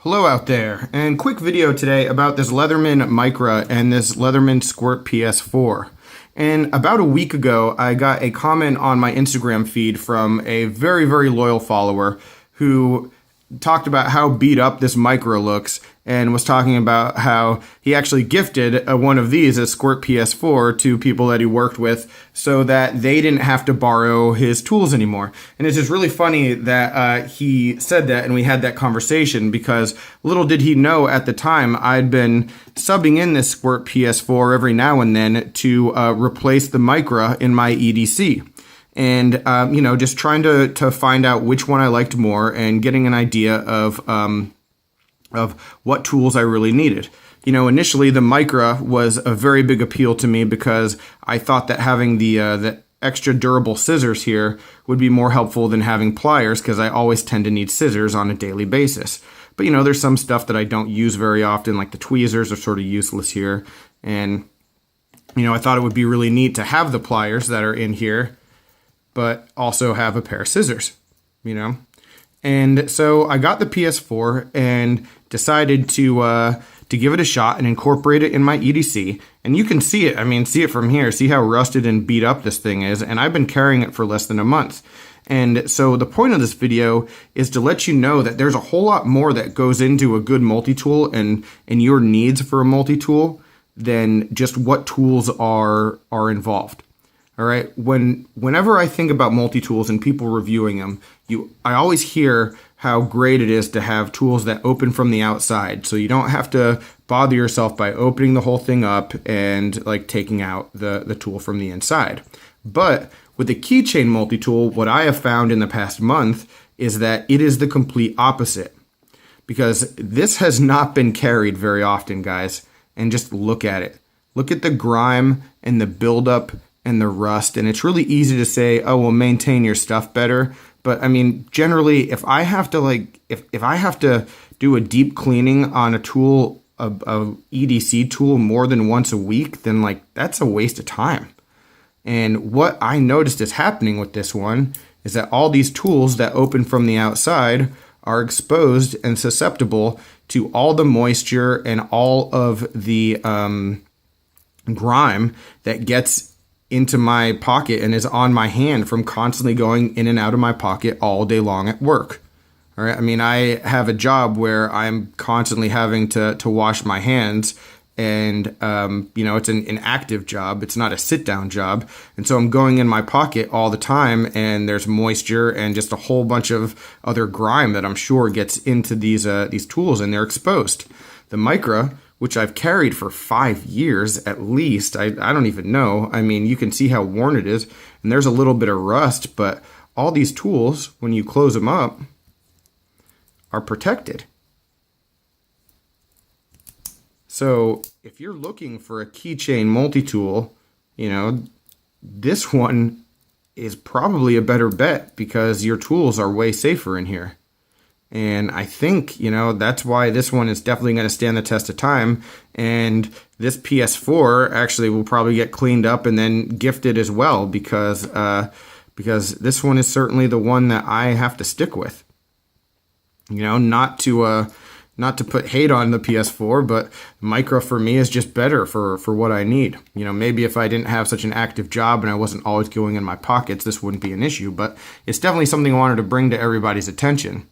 Hello out there, and quick video today about this Leatherman Micra and this Leatherman Squirt PS4. And about a week ago, I got a comment on my Instagram feed from a very, very loyal follower who talked about how beat up this Micra looks and was talking about how he actually gifted one of these, a Squirt PS4, to people that he worked with so that they didn't have to borrow his tools anymore. And it's just really funny that he said that and we had that conversation, because little did he know at the time I'd been subbing in this Squirt PS4 every now and then to replace the Micra in my EDC. And, just trying to find out which one I liked more and getting an idea of what tools I really needed. Initially the Micra was a very big appeal to me because I thought that having the extra durable scissors here would be more helpful than having pliers, because I always tend to need scissors on a daily basis. But, there's some stuff that I don't use very often, like the tweezers are sort of useless here. And, I thought it would be really neat to have the pliers that are in here, but also have a pair of scissors, And so I got the PS4 and decided to give it a shot and incorporate it in my EDC. And you can see it. See it from here. See how rusted and beat up this thing is. And I've been carrying it for less than a month. And so the point of this video is to let you know that there's a whole lot more that goes into a good multi-tool and your needs for a multi-tool than just what tools are involved. All right. Whenever I think about multi-tools and people reviewing them, I always hear how great it is to have tools that open from the outside. So you don't have to bother yourself by opening the whole thing up and taking out the tool from the inside. But with the keychain multi-tool, what I have found in the past month is that it is the complete opposite, because this has not been carried very often, guys. And just look at it. Look at the grime and the buildup and the rust, and it's really easy to say, oh, well, maintain your stuff better. But generally, if I have to if I have to do a deep cleaning on a tool, a EDC tool, more than once a week, then that's a waste of time. And what I noticed is happening with this one is that all these tools that open from the outside are exposed and susceptible to all the moisture and all of the grime that gets into my pocket and is on my hand from constantly going in and out of my pocket all day long at work. All right. I have a job where I'm constantly having to wash my hands, and, it's an active job. It's not a sit down job. And so I'm going in my pocket all the time, and there's moisture and just a whole bunch of other grime that I'm sure gets into these tools, and they're exposed. The Micra, which I've carried for 5 years at least. I don't even know. You can see how worn it is, and there's a little bit of rust, but all these tools, when you close them up, are protected. So if you're looking for a keychain multi-tool, this one is probably a better bet, because your tools are way safer in here. And I think, that's why this one is definitely going to stand the test of time. And this PS4 actually will probably get cleaned up and then gifted as well, because this one is certainly the one that I have to stick with. Not to put hate on the PS4, but Micra for me is just better for what I need. Maybe if I didn't have such an active job and I wasn't always going in my pockets, this wouldn't be an issue. But it's definitely something I wanted to bring to everybody's attention.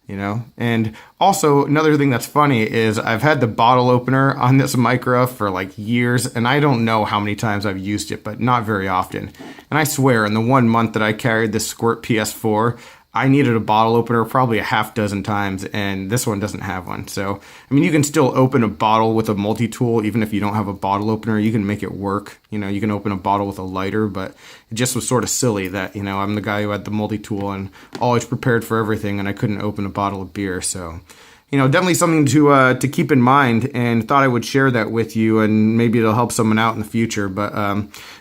And also another thing that's funny is I've had the bottle opener on this Micra for years, and I don't know how many times I've used it, but not very often. And I swear, in the 1 month that I carried this Squirt PS4, I needed a bottle opener probably a half dozen times, and this one doesn't have one. So, you can still open a bottle with a multi-tool, even if you don't have a bottle opener. You can make it work. You can open a bottle with a lighter, but it just was sort of silly that, I'm the guy who had the multi-tool and always prepared for everything, and I couldn't open a bottle of beer. So, definitely something to keep in mind, and thought I would share that with you, and maybe it'll help someone out in the future. But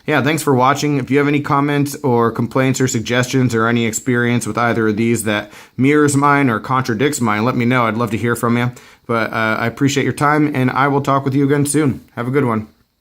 yeah, thanks for watching. If you have any comments or complaints or suggestions or any experience with either of these that mirrors mine or contradicts mine, let me know. I'd love to hear from you. But I appreciate your time, and I will talk with you again soon. Have a good one.